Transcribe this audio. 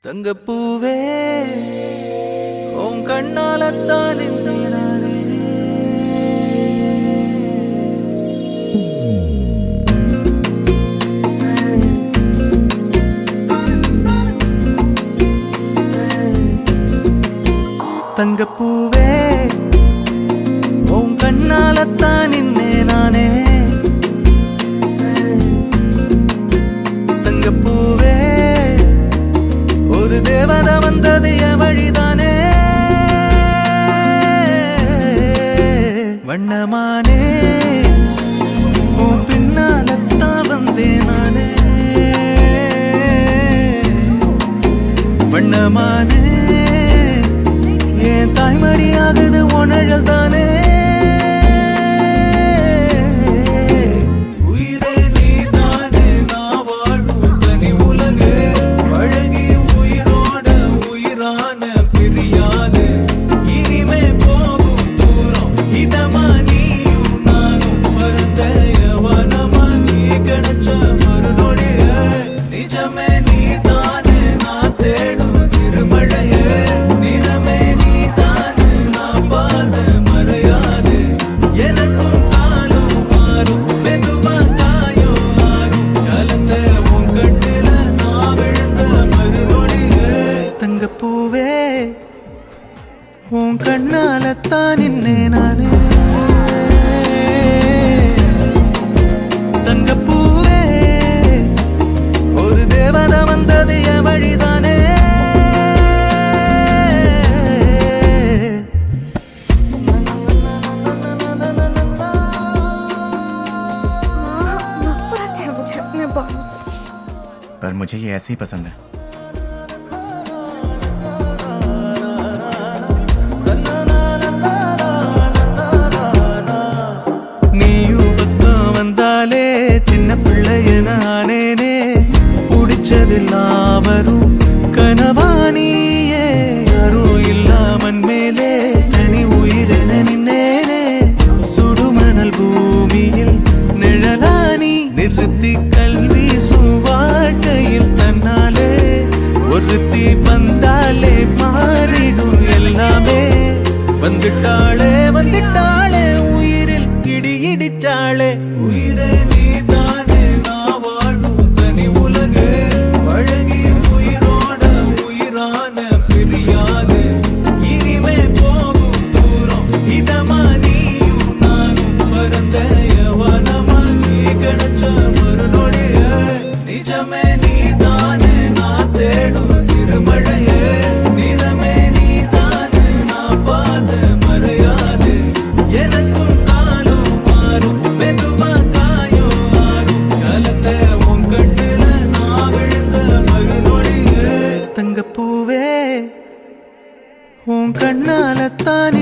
தங்கப்பூவே உன் கண்ணாலத்தான் நானே தங்கப்பூவே உன் கண்ணாலத்தான் நானே தங்கப்பூவே ஒரு தேவதை வந்தது என் வழிதானே வண்ணமானே உன் பின்னாலத்தான் வந்தேன் நானே வண்ணமானே என் தாய்மடியாகுது உணழல் தானே தங்கப்பூவே உன் கண்ணாலத்தான் நானே தங்கப்பூவே ஒரு தேவதை வந்தது என் வழிதானே पर मुझे ये ऐसे ही पसंद है। சின்ன பிள்ளைய நானேனே புடிச்சதெல்லாம் வரும் கனவானியே யாரும் இல்லாமன் மேலே தனி உயிரென நின்னேனே சுடுமணல் பூமியில் நிழலானி நிறுத்தி கல்வி வாழ்க்கையில் தன்னாலே ஒருத்தி வந்தாலே மாறிடும் எல்லாமே வந்துட்டாளே வந்துட்டாளே உயிரில் இடி இடிச்சாளே உயிரே நீதானே நான் வாழும் தனி உலகு பழகி உயிரோட உயிரான பிரியாது இனிமே போகும் தூரம் இதமா நீயும் நானும் பரந்த யவனமா நீ கிடைச்ச மறுநொடிய நிஜமே நீதானே நான் தேடும் சிறுமழையே நிறமே நீதானே நான் பாத மறையாது எனக்கும் காலம் மாறும் மெதுவா காயம் ஆறும் கலந்த உன் கண்ணுல நான் விழுந்த மறுநொடியே தங்கப்பூவே உன் கண்ணாலத்தான்